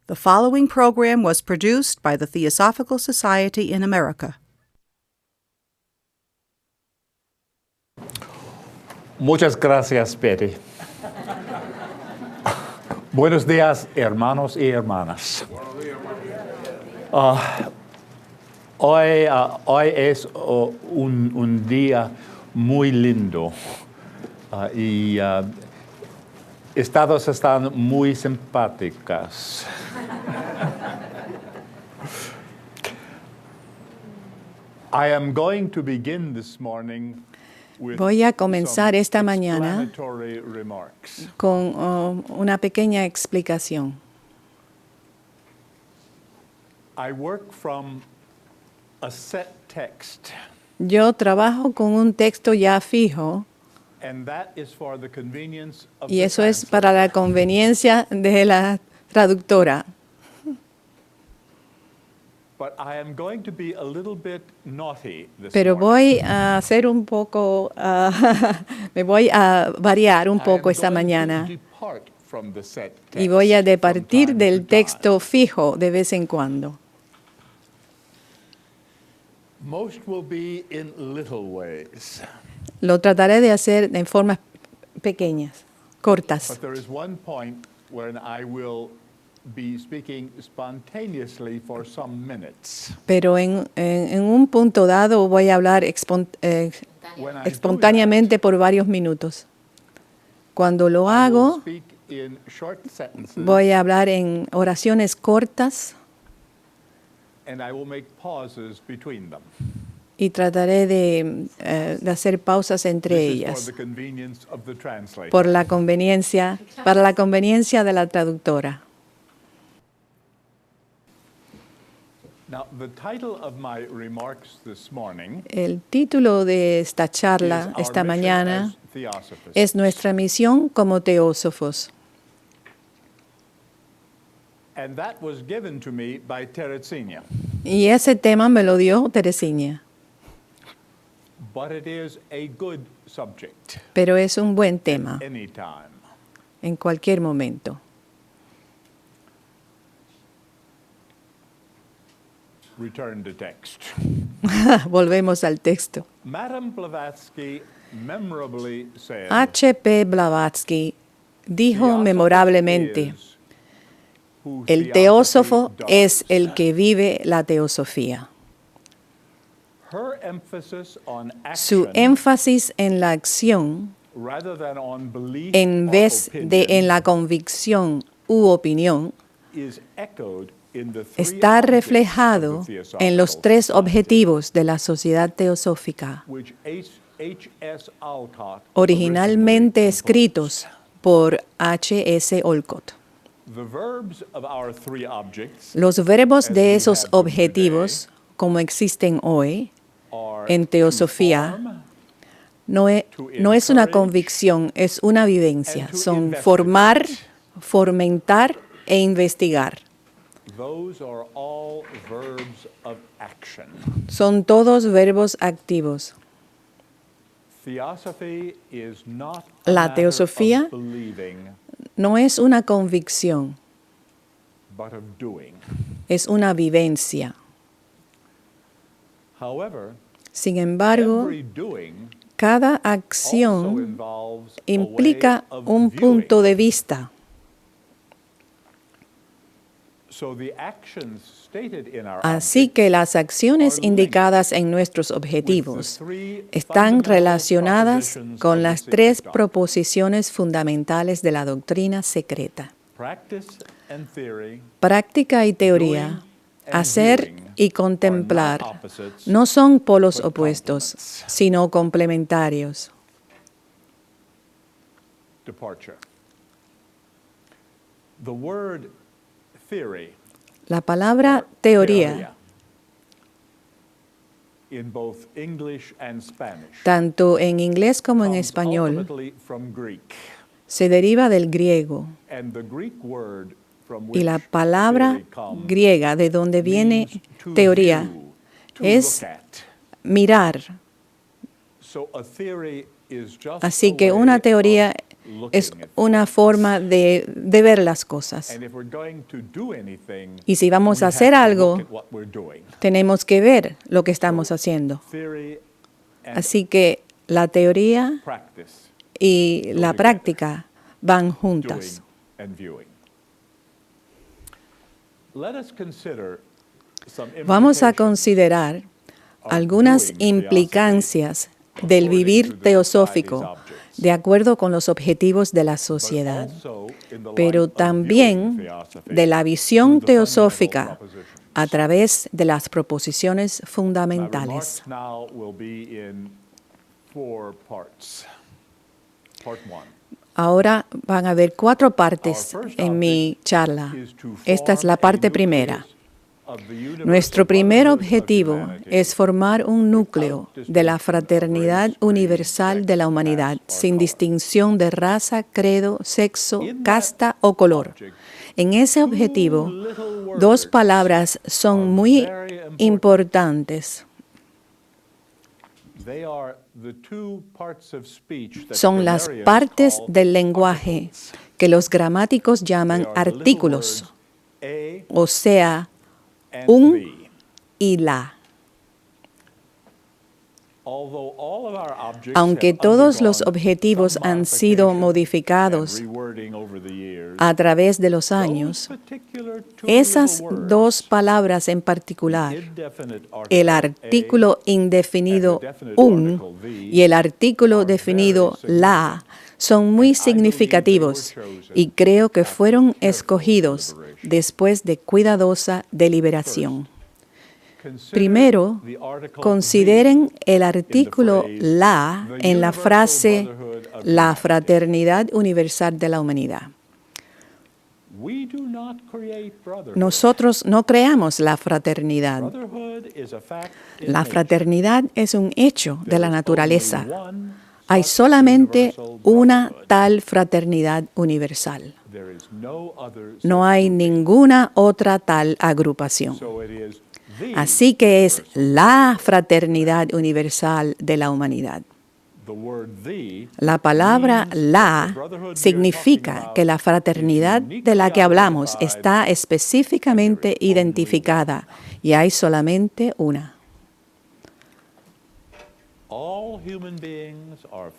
The following program was produced by the Theosophical Society in America. Muchas gracias, Betty. Buenos días, hermanos y hermanas. Hoy es un día muy lindo y están muy simpáticas. I am going to begin this morning Voy a comenzar esta mañana con una pequeña explicación. I work from a set text, Yo trabajo con un texto ya fijo and that is for the convenience of y the eso es translator. para la conveniencia de la traductora. But I am going to be a little bit naughty this Pero morning. voy a hacer un poco, me voy a variar un I am poco esta going to mañana depart from the set y voy a text from departir time del to time. texto fijo de vez en cuando. Most will be in little ways, Lo trataré de hacer en formas pequeñas, cortas. but there is one point where I will be speaking spontaneously for some minutes. Pero en un punto dado voy a hablar When I do espontáneamente por varios minutos. Cuando lo that, I will hago, speak in short sentences, voy a hablar en oraciones cortas and I will make pauses between them. y trataré de hacer pausas entre This is ellas for the convenience of the translator. para la conveniencia de la traductora. Now, the title of my remarks this morning El título de esta is charla Our esta Mission mañana as Theosophists. es nuestra misión como teósofos. And that was given to me by Teretsinia. Y ese tema me lo dio Teresina, But it is a good subject pero es un buen tema anytime. en cualquier momento. Return to text. Volvemos al texto. Madame Blavatsky memorably said, H.P. Blavatsky dijo "Theosophy memorablemente, is who el theosophy teósofo does." es el que vive la teosofía. Her emphasis on Su action énfasis en la acción rather than on belief en or vez de opinion en la convicción u opinión is echoed in the three está objects reflejado of the en los Theosophical tres Society, objetivos de la sociedad teosófica, which H.S. Alcott originalmente originally escritos por H.S. Olcott. composed. The verbs of our three objects Los verbos as de we esos have them objetivos, como existen hoy are en to teosofía, form, no es una convicción, es una vivencia. and to Son investigate. formar, fomentar e investigar. Those are all verbs of action. Son todos verbos activos. Theosophy is not a La matter teosofía of believing, no es una convicción, but of doing. es una vivencia. However, Sin embargo, every doing cada also acción involves a implica way of un viewing. punto de vista. So the actions stated in our Así objects que las acciones indicadas en nuestros objetivos están relacionadas con las tres proposiciones fundamentales de la doctrina secreta: practice and theory, práctica y teoría, hacer y contemplar, no son polos opuestos, sino complementarios. departure. The word theory, La palabra teoría, in both English and Spanish, tanto en inglés como en comes español, ultimately from Greek, se deriva del griego. and the Greek word from Y which la palabra theory comes griega de donde viene means to teoría view, to es look at. mirar. So a theory is just Así a que way una teoría of es una forma de ver las cosas. And if we're going to do anything, Y si vamos we a hacer have to look algo, at what we're doing. tenemos que ver lo que estamos haciendo. Theory and Así que la teoría practice, y la práctica van juntas. doing and viewing. Let us consider some Vamos a implications considerar algunas implicancias del vivir teosófico de acuerdo con los objetivos de la sociedad, pero también de la visión teosófica a través de las proposiciones fundamentales. now will be in 4 parts. Part 1. Ahora van a haber 4 partes en mi charla. Esta es la parte primera. Nuestro primer objetivo es formar un núcleo de la fraternidad universal de la humanidad, sin distinción de raza, credo, sexo, casta o color. En ese objetivo, 2 palabras son muy importantes. Son las partes del lenguaje que los gramáticos llaman artículos, o sea, un y la. Aunque todos los objetivos han sido modificados a través de los años, esas 2 palabras en particular, el artículo indefinido un y el artículo definido la, son muy significativos y creo que fueron escogidos después de cuidadosa deliberación. Primero, consideren el artículo la en la frase la fraternidad universal de la humanidad. Nosotros no creamos la fraternidad. La fraternidad es un hecho de la naturaleza. Hay solamente una tal fraternidad universal. No hay ninguna otra tal agrupación. Así que es la fraternidad universal de la humanidad. La palabra la significa que la fraternidad de la que hablamos está específicamente identificada y hay solamente una.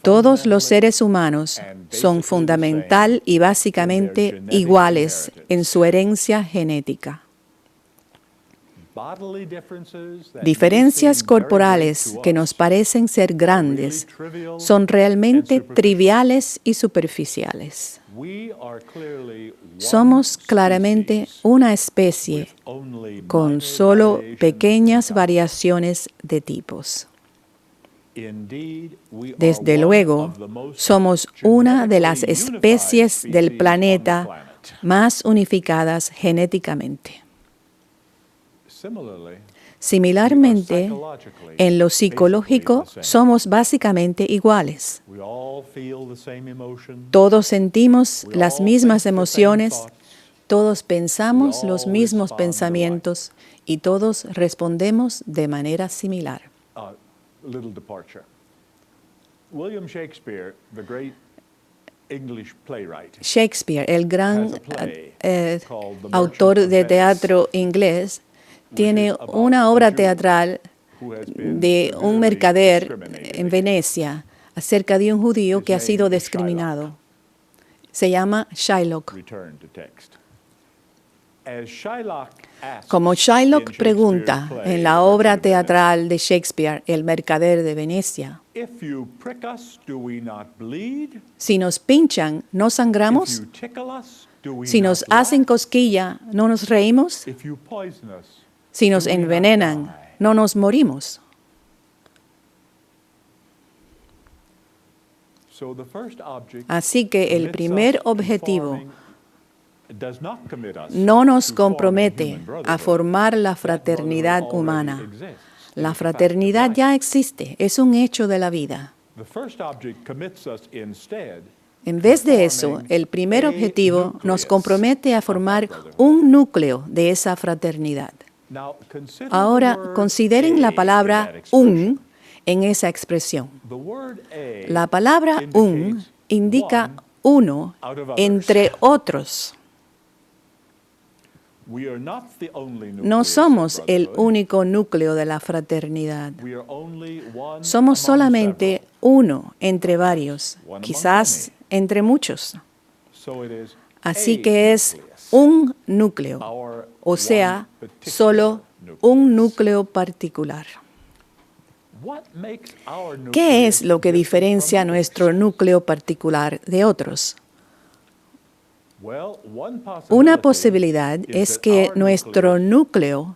Todos los seres humanos son fundamental y básicamente iguales en su herencia genética. Diferencias corporales que nos parecen ser grandes son realmente triviales y superficiales. Somos claramente una especie con solo pequeñas variaciones de tipos. Desde luego, somos una de las especies del planeta más unificadas genéticamente. Similarmente, en lo psicológico somos básicamente iguales. Todos sentimos las mismas emociones, todos pensamos los mismos pensamientos y todos respondemos de manera similar. Little departure. William Shakespeare, the great English playwright, Shakespeare, el gran autor de teatro inglés, tiene una obra teatral de un mercader en Venecia acerca de un judío que ha sido discriminado. Se llama Shylock. Como Shylock pregunta en la obra teatral de Shakespeare, El mercader de Venecia, si nos pinchan, ¿no sangramos? Si nos hacen cosquilla, ¿no nos reímos? Si nos envenenan, ¿no nos morimos? Así que el primer objetivo no nos compromete a formar la fraternidad humana. La fraternidad ya existe, es un hecho de la vida. En vez de eso, el primer objetivo nos compromete a formar un núcleo de esa fraternidad. Ahora, consideren la palabra un en esa expresión. La palabra un indica uno entre otros. No somos el único núcleo de la fraternidad. Somos solamente uno entre varios, quizás entre muchos. Así que es un núcleo, o sea, solo un núcleo particular. ¿Qué es lo que diferencia nuestro núcleo particular de otros? Una posibilidad es que nuestro núcleo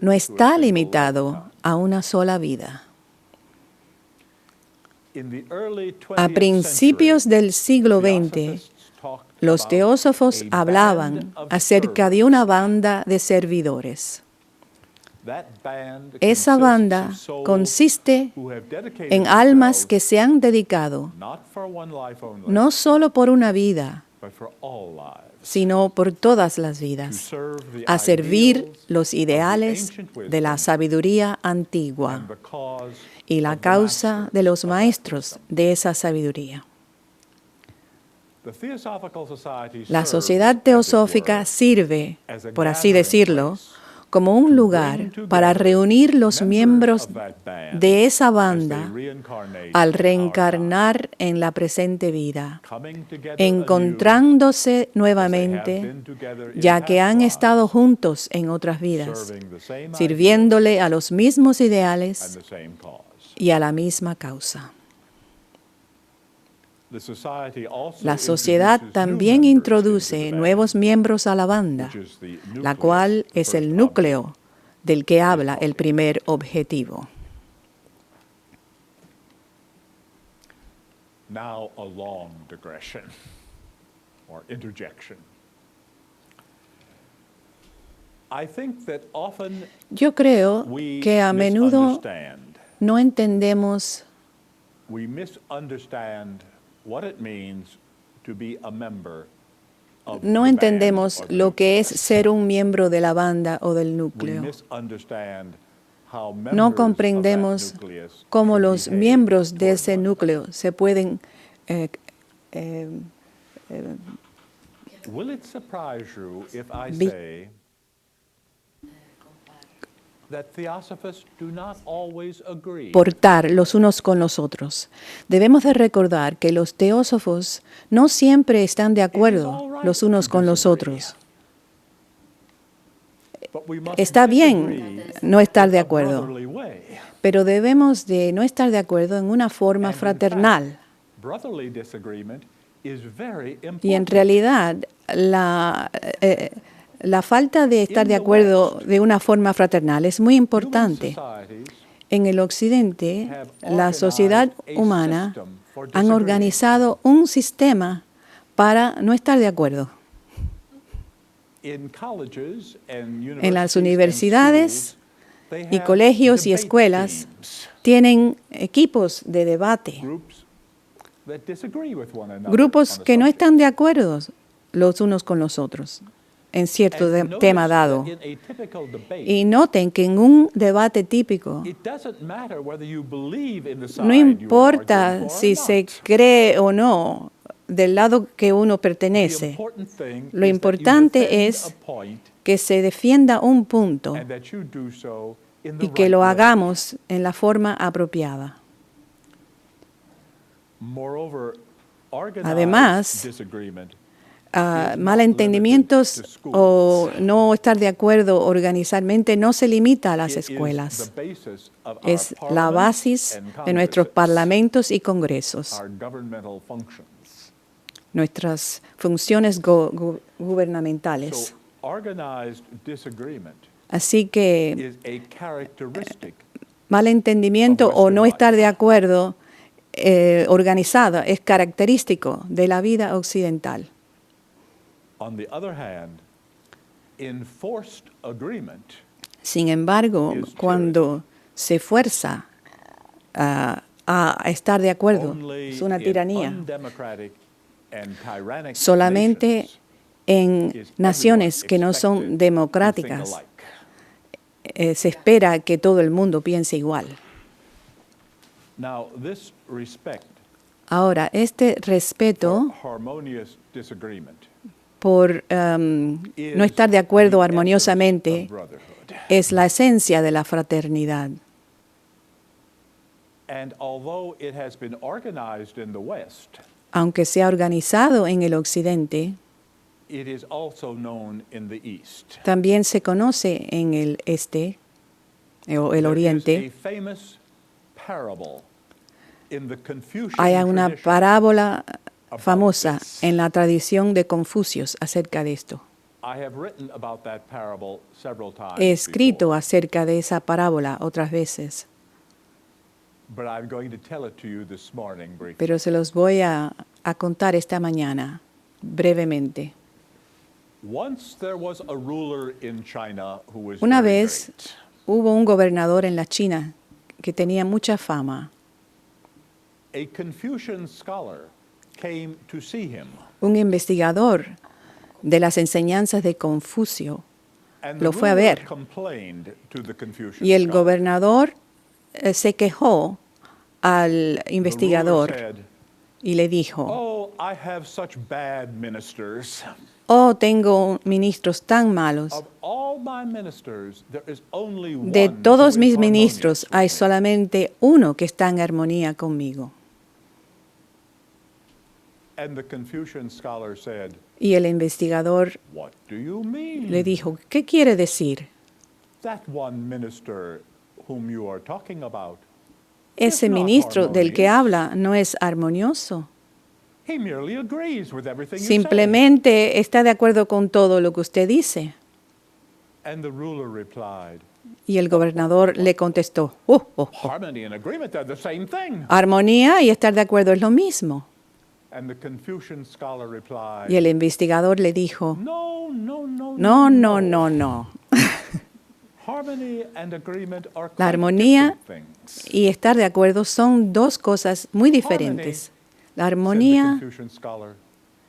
no está limitado a una sola vida. A principios del siglo XX, los teósofos hablaban acerca de una banda de servidores. Esa banda consiste en almas que se han dedicado no solo por una vida, sino por todas las vidas, a servir los ideales de la sabiduría antigua y la causa de los maestros de esa sabiduría. La Sociedad Teosófica sirve, por así decirlo, como un lugar para reunir los miembros de esa banda al reencarnar en la presente vida, encontrándose nuevamente, ya que han estado juntos en otras vidas, sirviéndole a los mismos ideales y a la misma causa. La sociedad también introduce nuevos miembros a la banda, la cual es el núcleo del que habla el primer objetivo. Now a long digression or interjection. I think that often Yo creo we que a menudo misunderstand. no entendemos We misunderstand what it means to be a member of No the entendemos band or lo que es nucleus. ser un miembro de la banda o del We núcleo. misunderstand how No members comprendemos of that nucleus cómo should los behave miembros de toward ese one núcleo se pueden another. Will it surprise you if I Vi- say that theosophists do not always agree? portar los unos con los otros. Debemos de recordar que los teósofos no siempre están de acuerdo los unos con los otros. But we must Está bien disagree no estar de in a acuerdo, brotherly way. pero debemos de no estar de acuerdo en una forma And in fraternal. fact, brotherly disagreement is very important. Y en realidad, la falta de estar de acuerdo de una forma fraternal es muy Human importante. societies En el Occidente, have la sociedad organized a humana system for han disagreeing. organizado un sistema para no estar de acuerdo. In colleges and En las universities and universidades schools, they y have colegios y debate escuelas teams, tienen equipos de debate, groups that disagree with one another grupos on a que no subject. están de acuerdo los unos con los otros en cierto And notice tema that dado. in a typical debate, Y noten que en un debate típico, it doesn't matter whether you believe in the side no you are importa arguing for si or se not. cree o no del lado que uno The pertenece. important thing Lo is importante that you defend es a point que se defienda un punto and that you do so in the y que right lo way. hagamos en la forma apropiada. Moreover, organized Además, disagreement Malentendimientos o no estar de acuerdo organizadamente no se limita a las is escuelas. the basis of our Es la parliaments basis and de nuestros congresses, parlamentos y congresos, our governmental functions. nuestras funciones gubernamentales. So, organized disagreement Así que is a characteristic malentendimiento o no estar de acuerdo organizada es característico de la vida occidental. On the other hand, enforced agreement Sin embargo, is cuando se fuerza a estar de acuerdo, only es una in tiranía. undemocratic and tyrannic Solamente nations en is naciones que no everyone son expected to democráticas think alike. se espera que todo el mundo piense igual. Now, this respect Ahora, este respeto harmonious disagreement por no estar de acuerdo armoniosamente es la esencia de la fraternidad. And although it has been organized in the West, Aunque se ha organizado en el occidente, it is also known in the East. también se conoce en el este o el There oriente. is a famous parable in the Confucian Hay una tradition parábola about famosa this. en la tradición de Confucios acerca de esto. I have written about that parable several times He escrito before, acerca de esa parábola otras veces, but I'm going to tell it to you this morning briefly. pero se los voy a contar esta mañana brevemente. Once there was a ruler in China who was Una very vez great. hubo un gobernador en la China que tenía mucha fama. A Confucian scholar came to see him, Un investigador de las enseñanzas de Confucio and lo the fue a ruler ver. complained to the Confucian Y el scholar. gobernador se quejó al The ruler investigador said, y le dijo, "Oh, I have such bad ministers. oh, tengo ministros tan malos. Of all my ministers, there is only one De todos who is mis harmonious ministros with hay me." solamente uno que está en armonía conmigo. And the Confucian scholar said, Y el investigador "What do you mean? le dijo, ¿qué quiere decir? That one minister whom you are talking about, Ese not ministro del que harmonious. habla no es armonioso. he merely agrees with everything you say." Simplemente está de acuerdo con todo lo que usted dice. And the ruler replied, Y el gobernador le contestó, "Harmony and agreement are the same thing." armonía y estar de acuerdo es lo mismo. And the Confucian scholar replied, Y el investigador le dijo, "No, no, no, no, no, no, no. Harmony and agreement are La quite armonía different things," y estar de acuerdo son dos cosas muy diferentes. La said the armonía, Confucian scholar,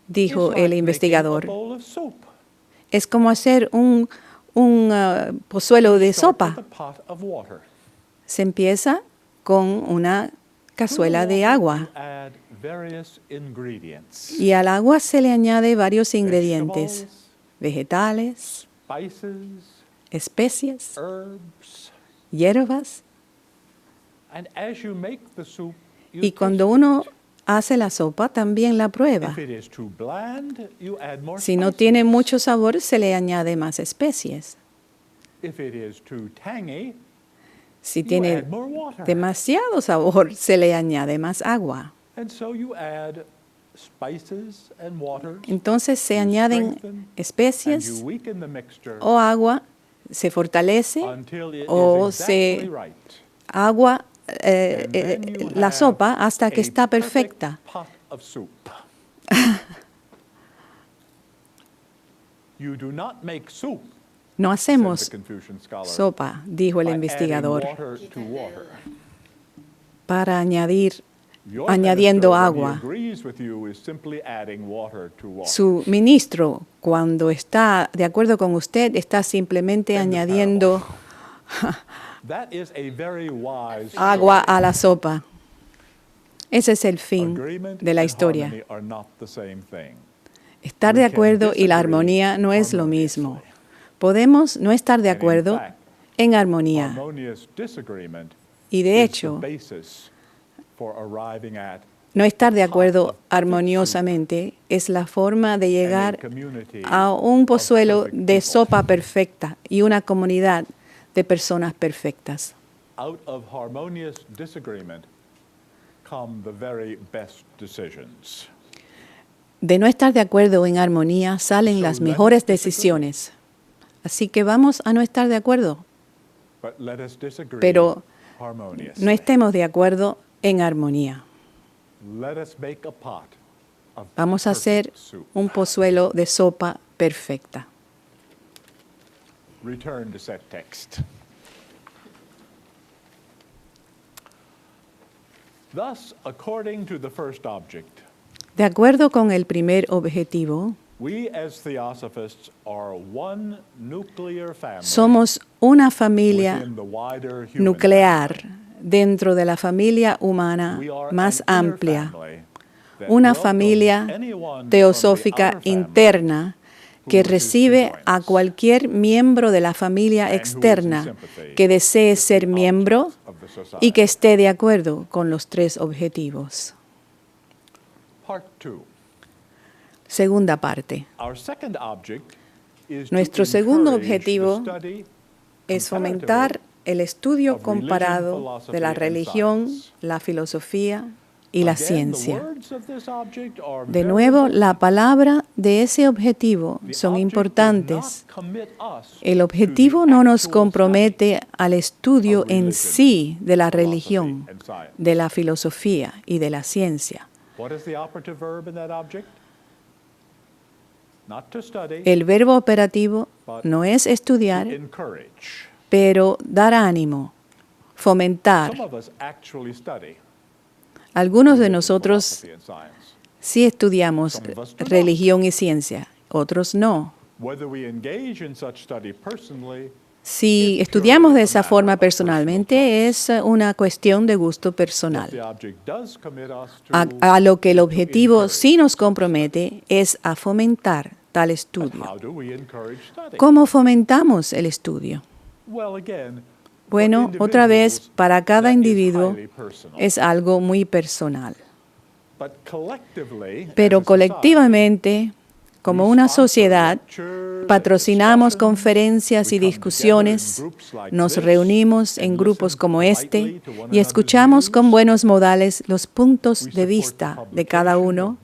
dijo "is like el making a investigador, bowl of soup. es como hacer un pozuelo de Start sopa. with a pot of water. Se empieza con una cazuela To the de water agua you add various ingredients, y al agua se le añade varios ingredientes, vegetables, vegetales, spices, especias, herbs, hierbas. and as you make the soup, you Y cuando taste uno it. hace la sopa, también la prueba. If it is too bland, you add more Si no spices. tiene mucho sabor, se le añade más especies. If it is too tangy, Si you tiene add more water. demasiado sabor, se le añade más agua. And so you add spices and water, Entonces se you añaden strengthen, and especies you weaken the mixture o agua, se fortalece until it o is exactly se right. agua And then you la have sopa hasta que a está perfect perfecta. pot of soup. You do not make soup, No said hacemos the Confucian scholar, sopa, dijo el by adding investigador, water to water. para añadir, Your añadiendo minister, when he agua. agrees with you, is simply adding water to water. Su ministro, cuando está de acuerdo con usted, está simplemente End of añadiendo That is a very wise agua story. a la sopa. Ese es el fin Agreement de la and historia. harmony are not the same thing. Estar We de can acuerdo y la disagree armonía no es lo harmoniously. mismo. Podemos no estar de And in acuerdo fact, en armonía. Harmonious disagreement Y de is the hecho, basis for arriving at no estar de acuerdo of perfect armoniosamente es la forma de and a llegar community a un of pozuelo perfect de people. sopa perfecta y una comunidad de personas perfectas. Out of harmonious disagreement come the very best decisions. De no estar de acuerdo en armonía salen So las let mejores us disagree. decisiones. Así que vamos a no estar de acuerdo, But let us disagree pero harmoniously. no estemos de acuerdo en armonía. Let us make a pot of Vamos a hacer perfect soup. un pozuelo de sopa perfecta. Return to set text. Thus, according to the first object, De acuerdo con el primer objetivo, we as theosophists are one nuclear family somos una familia within the wider human nuclear family. dentro de la familia humana We are más an inner amplia. family una familia teosófica interna que recibe a cualquier miembro de la familia externa que desee ser miembro y que esté de acuerdo con los tres objetivos. Segunda parte. Nuestro segundo objetivo es fomentar el estudio comparado de la religión, la filosofía y la ciencia. De nuevo, la palabra de ese objetivo son importantes. El objetivo no nos compromete al estudio en sí de la religión, de la filosofía y de la ciencia. El verbo operativo no es estudiar, pero dar ánimo, fomentar. Algunos de nosotros sí estudiamos religión y ciencia, otros no. Si estudiamos de esa forma personalmente, es una cuestión de gusto personal. A lo que el objetivo sí nos compromete es a fomentar tal estudio. ¿Cómo fomentamos el estudio? Bueno, otra vez, para cada individuo es algo muy personal. Pero colectivamente, como una sociedad, patrocinamos conferencias y discusiones, nos reunimos en grupos como este y escuchamos con buenos modales los puntos de vista de cada uno,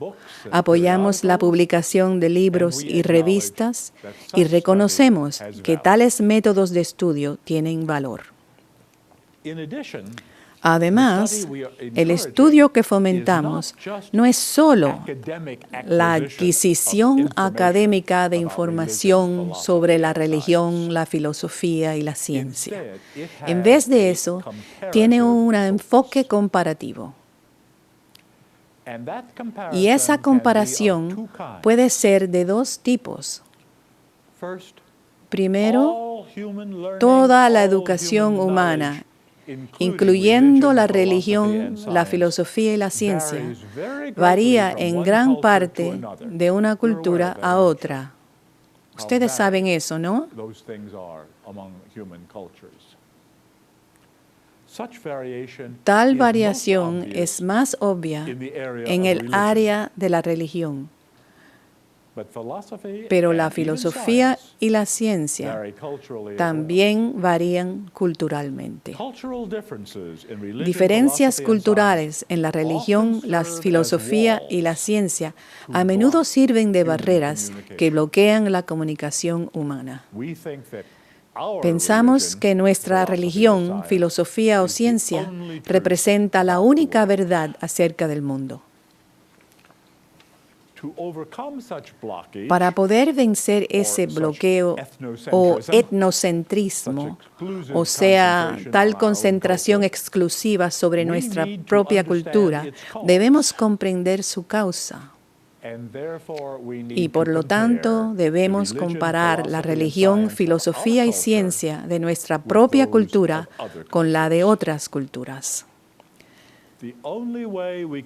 apoyamos la publicación de libros y revistas y reconocemos que tales métodos de estudio tienen valor. Además, el estudio que fomentamos no es solo la adquisición académica de información sobre la religión, la filosofía y la ciencia. En vez de eso, tiene un enfoque comparativo. Y esa comparación puede ser de dos tipos. Primero, toda la educación humana, incluyendo la religión, la filosofía y la ciencia, varía en gran parte de una cultura a otra. Ustedes saben eso, ¿no? Tal variación es más obvia en el área de la religión. Pero la filosofía y la ciencia también varían culturalmente. Diferencias culturales en la religión, la filosofía y la ciencia a menudo sirven de barreras que bloquean la comunicación humana. Pensamos que nuestra religión, filosofía o ciencia representa la única verdad acerca del mundo. Para poder vencer ese bloqueo o etnocentrismo, o sea, tal concentración exclusiva sobre nuestra propia cultura, debemos comprender su causa. Y por lo tanto, debemos comparar la religión, filosofía y ciencia de nuestra propia cultura con la de otras culturas.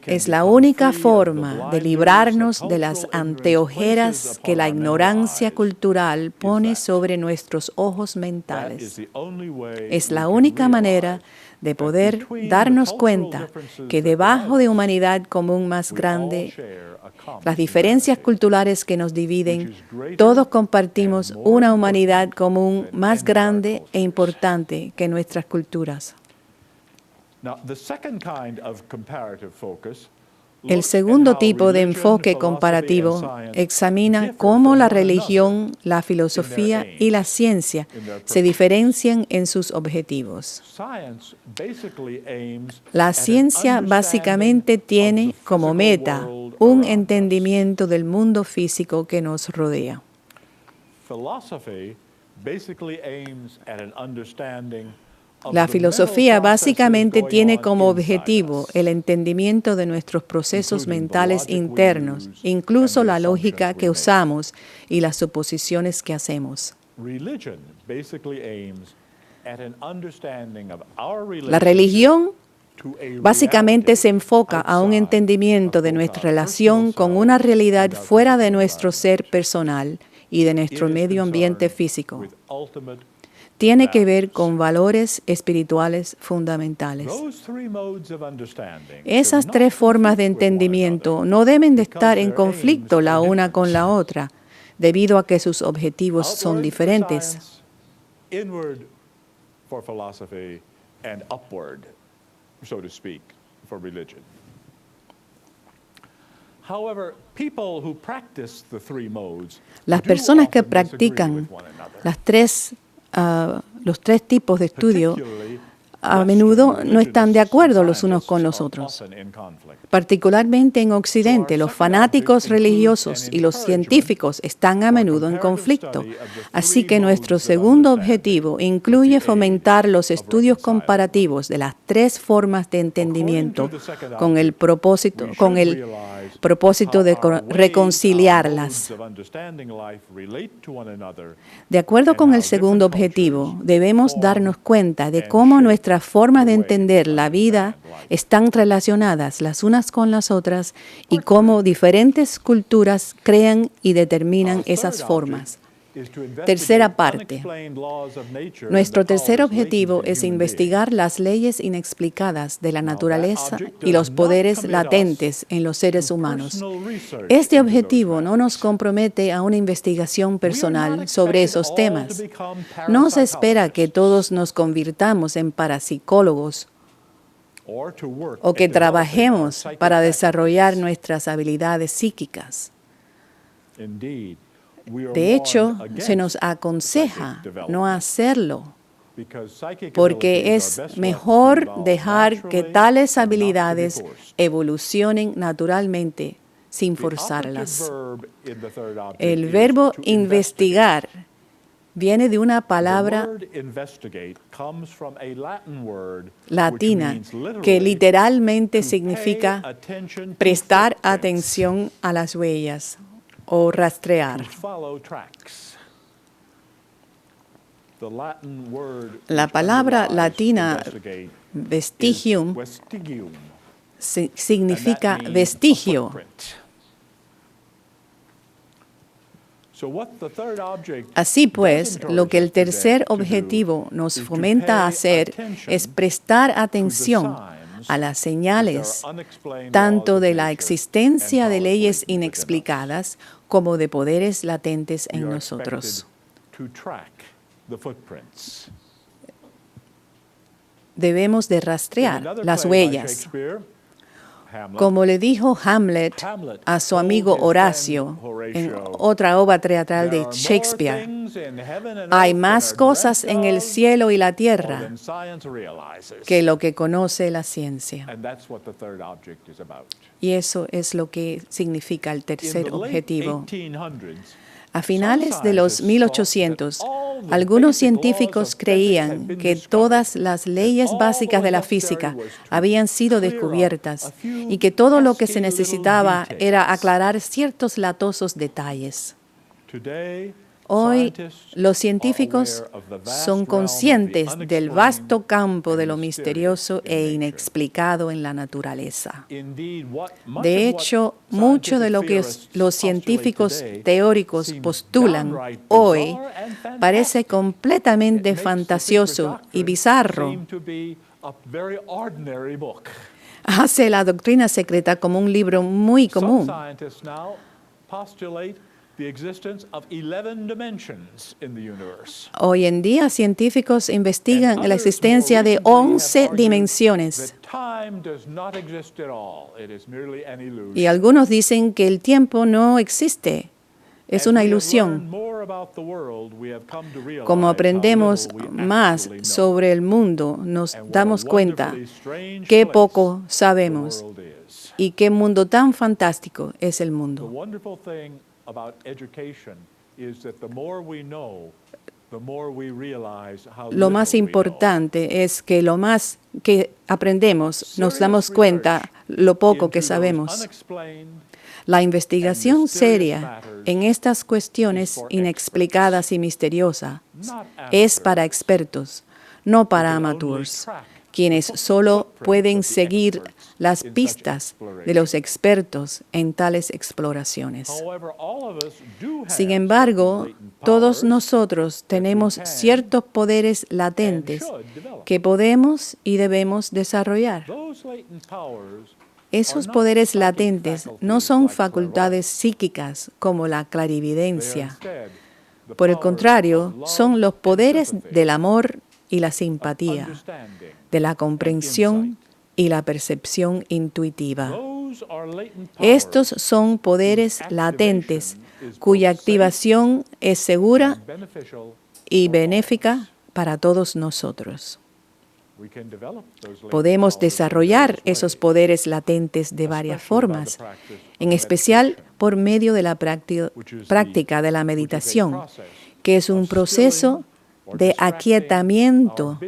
Es la única forma de librarnos de las anteojeras que la ignorancia cultural pone sobre nuestros ojos mentales. Es la única manera de poder darnos cuenta que debajo de humanidad común más grande, las diferencias culturales que nos dividen, todos compartimos una humanidad común más grande e importante que nuestras culturas. El segundo tipo de enfoque comparativo examina cómo la religión, la filosofía y la ciencia se diferencian en sus objetivos. La ciencia básicamente tiene como meta un entendimiento del mundo físico que nos rodea. La filosofía básicamente tiene como objetivo el entendimiento de nuestros procesos mentales internos, incluso la lógica que usamos y las suposiciones que hacemos. La religión Básicamente se enfoca a un entendimiento de nuestra relación con una realidad fuera de nuestro ser personal y de nuestro medio ambiente físico. Tiene que ver con valores espirituales fundamentales. Esas tres formas de entendimiento no deben de estar en conflicto la una con la otra, debido a que sus objetivos son diferentes. Inward for philosophy and upward, so to speak, for religion. However, people who practice the three modes Las do personas que often disagree practican with one another. los tres tipos de estudio a menudo no están de acuerdo los unos con los otros. Particularmente en Occidente, los fanáticos religiosos y los científicos están a menudo en conflicto. Así que nuestro segundo objetivo incluye fomentar los estudios comparativos de las tres formas de entendimiento con el propósito de reconciliarlas. De acuerdo con el segundo objetivo, debemos darnos cuenta de cómo nuestras formas de entender la vida están relacionadas las unas con las otras y cómo diferentes culturas crean y determinan esas formas. Tercera parte. Nuestro tercer objetivo es investigar las leyes inexplicadas de la naturaleza y los poderes latentes en los seres humanos. Este objetivo no nos compromete a una investigación personal sobre esos temas. No se espera que todos nos convirtamos en parapsicólogos o que trabajemos para desarrollar nuestras habilidades psíquicas. De hecho, se nos aconseja no hacerlo, porque es mejor dejar que tales habilidades evolucionen naturalmente sin forzarlas. El verbo investigar viene de una palabra latina que literalmente significa prestar atención a las huellas o rastrear. La palabra latina vestigium significa vestigio. Así pues, lo que el tercer objetivo nos fomenta a hacer es prestar atención a las señales, tanto de la existencia de leyes inexplicadas como de poderes latentes en nosotros. Debemos de rastrear las huellas. Como le dijo Hamlet a su amigo Horacio en otra obra teatral de Shakespeare, hay más cosas en el cielo y la tierra que lo que conoce la ciencia. Y eso es lo que significa el tercer objetivo. A finales de los 1800, algunos científicos creían que todas las leyes básicas de la física habían sido descubiertas y que todo lo que se necesitaba era aclarar ciertos latosos detalles. Hoy, los científicos son conscientes del vasto campo de lo misterioso e inexplicado en la naturaleza. De hecho, mucho de lo que los científicos teóricos postulan hoy parece completamente fantasioso y bizarro. Hace la doctrina secreta como un libro muy común. Hoy en día, científicos investigan la existencia de 11 dimensiones. Y algunos dicen que el tiempo no existe. Es una ilusión. Como aprendemos más sobre el mundo, nos damos cuenta qué poco sabemos y qué mundo tan fantástico es el mundo. Lo más importante es que lo más que aprendemos nos damos cuenta lo poco que sabemos. La investigación seria en estas cuestiones inexplicadas y misteriosas es para expertos, no para amateurs. quienes solo pueden seguir las pistas de los expertos en tales exploraciones. Sin embargo, todos nosotros tenemos ciertos poderes latentes que podemos y debemos desarrollar. Esos poderes latentes no son facultades psíquicas como la clarividencia. Por el contrario, son los poderes del amor y la simpatía, de la comprensión y la percepción intuitiva. Estos son poderes latentes cuya activación es segura y benéfica para todos nosotros. Podemos desarrollar esos poderes latentes de varias formas, en especial por medio de la práctica de la meditación, que es un proceso de aquietamiento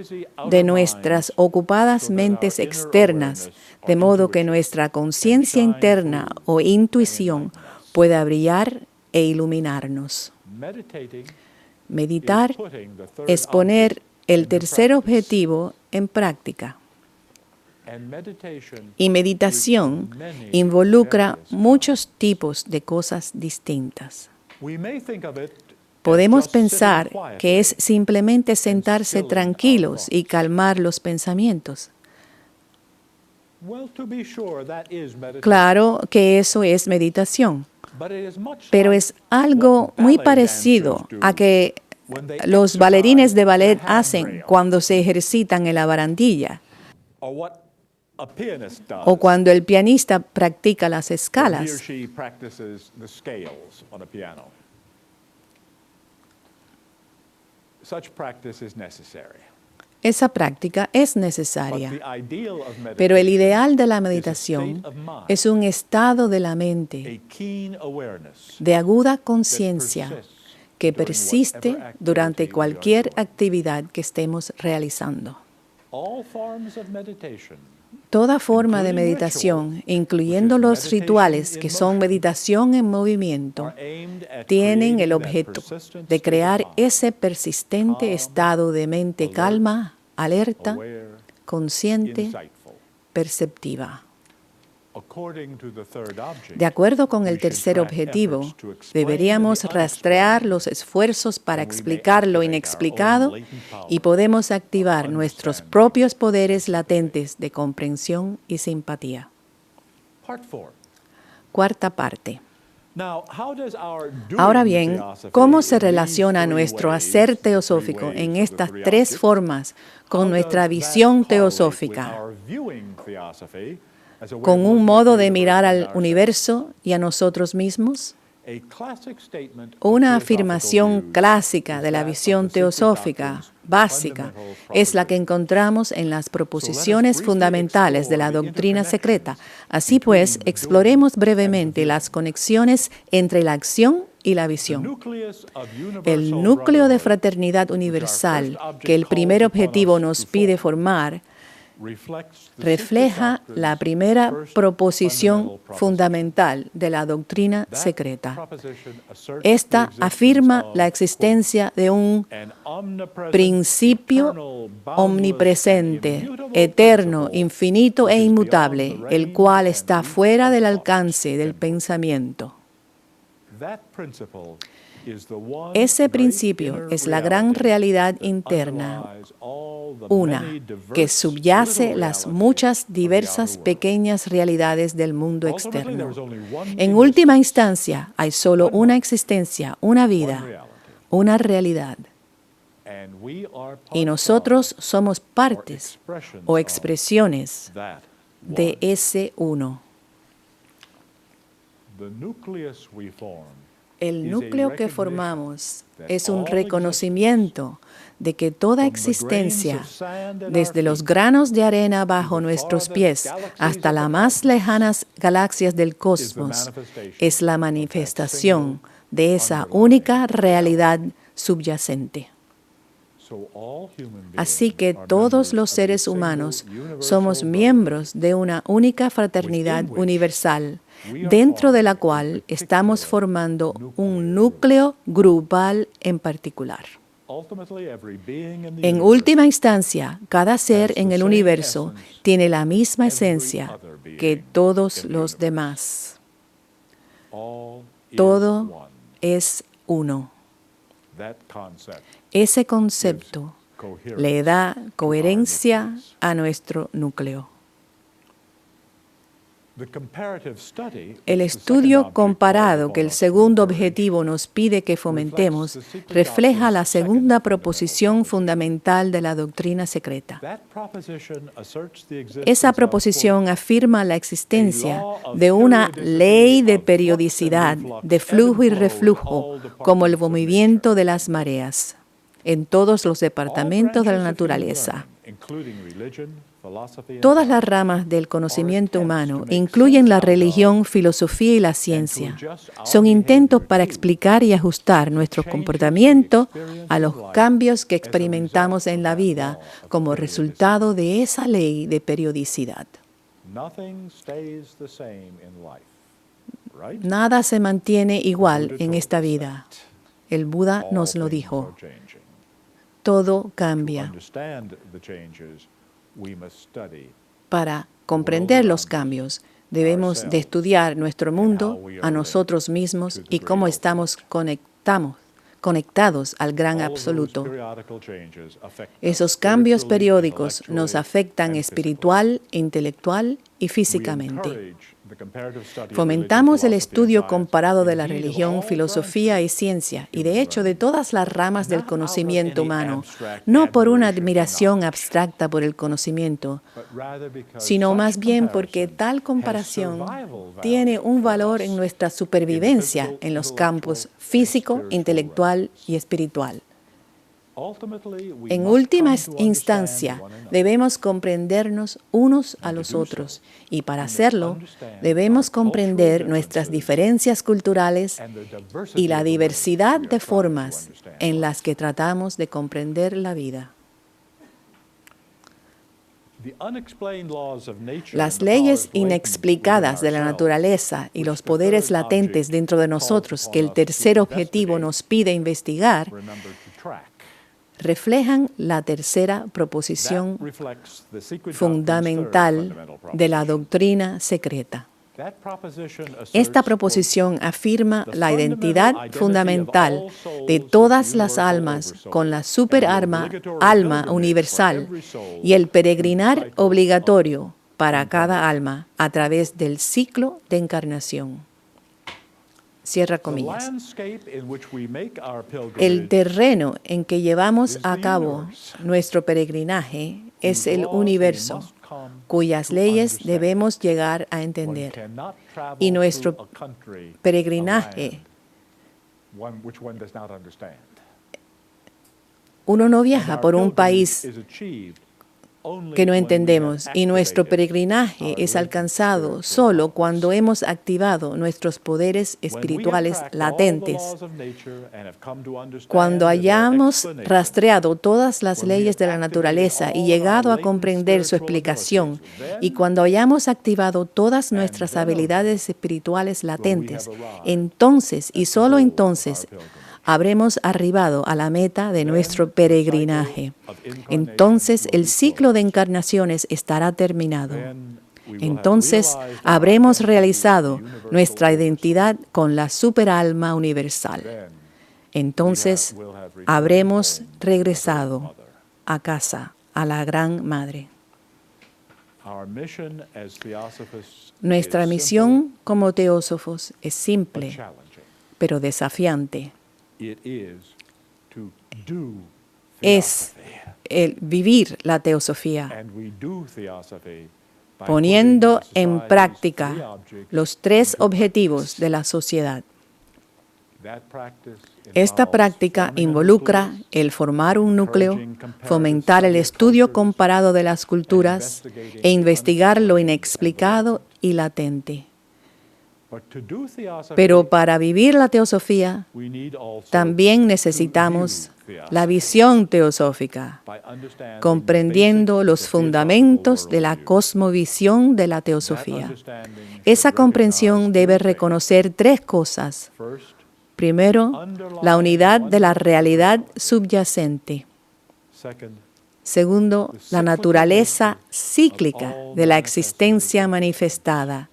de nuestras ocupadas mentes externas, de modo que nuestra conciencia interna o intuición pueda brillar e iluminarnos. Meditar es poner el tercer objetivo en práctica. Y meditación involucra muchos tipos de cosas distintas. Podemos pensar que es simplemente sentarse tranquilos y calmar los pensamientos. Claro que eso es meditación, pero es algo muy parecido a que los bailarines de ballet hacen cuando se ejercitan en la barandilla o cuando el pianista practica las escalas. Esa práctica es necesaria, pero el ideal de la meditación es un estado de la mente de aguda conciencia que persiste durante cualquier actividad que estemos realizando. Toda forma de meditación, incluyendo los rituales que son meditación en movimiento, tienen el objeto de crear ese persistente estado de mente calma, alerta, consciente, perceptiva. De acuerdo con el tercer objetivo, deberíamos rastrear los esfuerzos para explicar lo inexplicado y podemos activar nuestros propios poderes latentes de comprensión y simpatía. Cuarta parte. Ahora bien, ¿cómo se relaciona nuestro hacer teosófico en estas tres formas con nuestra visión teosófica? ¿Con un modo de mirar al universo y a nosotros mismos? Una afirmación clásica de la visión teosófica básica es la que encontramos en las proposiciones fundamentales de la doctrina secreta. Así pues, exploremos brevemente las conexiones entre la acción y la visión. El núcleo de fraternidad universal que el primer objetivo nos pide formar refleja la primera proposición fundamental de la doctrina secreta. Esta afirma la existencia de un principio omnipresente, eterno, infinito e inmutable, el cual está fuera del alcance del pensamiento. Ese principio es la gran realidad interna, una que subyace las muchas diversas pequeñas realidades del mundo externo. En última instancia, hay solo una existencia, una vida, una realidad. Y nosotros somos partes o expresiones de ese uno. El núcleo que formamos es un reconocimiento de que toda existencia, desde los granos de arena bajo nuestros pies hasta las más lejanas galaxias del cosmos, es la manifestación de esa única realidad subyacente. Así que todos los seres humanos somos miembros de una única fraternidad universal, dentro de la cual estamos formando un núcleo grupal en particular. En última instancia, cada ser en el universo tiene la misma esencia que todos los demás. Todo es uno. Ese concepto le da coherencia a nuestro núcleo. El estudio comparado que el segundo objetivo nos pide que fomentemos refleja la segunda proposición fundamental de la doctrina secreta. Esa proposición afirma la existencia de una ley de periodicidad, de flujo y reflujo, como el movimiento de las mareas, en todos los departamentos de la naturaleza. Todas las ramas del conocimiento humano, incluyen la religión, filosofía y la ciencia, son intentos para explicar y ajustar nuestro comportamiento a los cambios que experimentamos en la vida como resultado de esa ley de periodicidad. Nada se mantiene igual en esta vida. El Buda nos lo dijo. Todo cambia. Para comprender los cambios, debemos de estudiar nuestro mundo, a nosotros mismos y cómo estamos conectados al gran absoluto. Esos cambios periódicos nos afectan espiritual, intelectual y físicamente. Fomentamos el estudio comparado de la religión, filosofía y ciencia, y de hecho de todas las ramas del conocimiento humano, no por una admiración abstracta por el conocimiento, sino más bien porque tal comparación tiene un valor en nuestra supervivencia en los campos físico, intelectual y espiritual. En última instancia, debemos comprendernos unos a los otros y para hacerlo, debemos comprender nuestras diferencias culturales y la diversidad de formas en las que tratamos de comprender la vida. Las leyes inexplicadas de la naturaleza y los poderes latentes dentro de nosotros que el tercer objetivo nos pide investigar reflejan la tercera proposición fundamental de la doctrina secreta. Esta proposición afirma la identidad fundamental de todas las almas con la superalma universal y el peregrinar obligatorio para cada alma a través del ciclo de encarnación. Cierra comillas. El terreno en que llevamos a cabo nuestro peregrinaje es el universo, cuyas leyes debemos llegar a entender. Y nuestro peregrinaje, uno no viaja por un país que no entendemos, y nuestro peregrinaje es alcanzado solo cuando hemos activado nuestros poderes espirituales latentes. Cuando hayamos rastreado todas las leyes de la naturaleza y llegado a comprender su explicación, y cuando hayamos activado todas nuestras habilidades espirituales latentes, entonces y solo entonces habremos arribado a la meta de nuestro peregrinaje. Entonces el ciclo de encarnaciones estará terminado. Entonces habremos realizado nuestra identidad con la superalma universal. Entonces habremos regresado a casa, a la Gran Madre. Nuestra misión como teósofos es simple, pero desafiante. Es el vivir la teosofía, poniendo en práctica los tres objetivos de la sociedad. Esta práctica involucra el formar un núcleo, fomentar el estudio comparado de las culturas e investigar lo inexplicado y latente. Pero para vivir la teosofía, también necesitamos la visión teosófica, comprendiendo los fundamentos de la cosmovisión de la teosofía. Esa comprensión debe reconocer tres cosas. Primero, la unidad de la realidad subyacente. Segundo, la naturaleza cíclica de la existencia manifestada.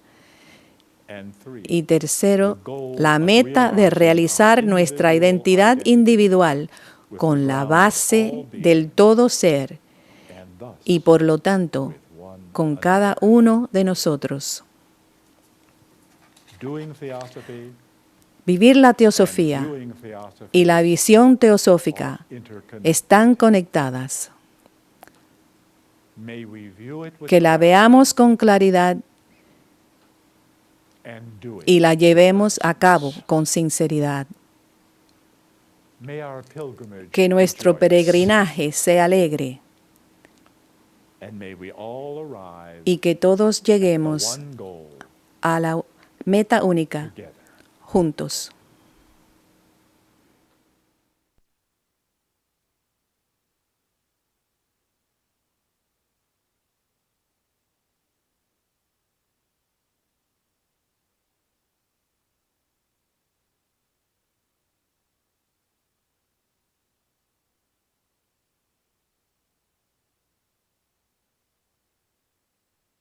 Y tercero, la meta de realizar nuestra identidad individual con la base del todo ser y por lo tanto con cada uno de nosotros. Vivir la teosofía y la visión teosófica están conectadas. Que la veamos con claridad y la llevemos a cabo con sinceridad. Que nuestro peregrinaje sea alegre y que todos lleguemos a la meta única juntos.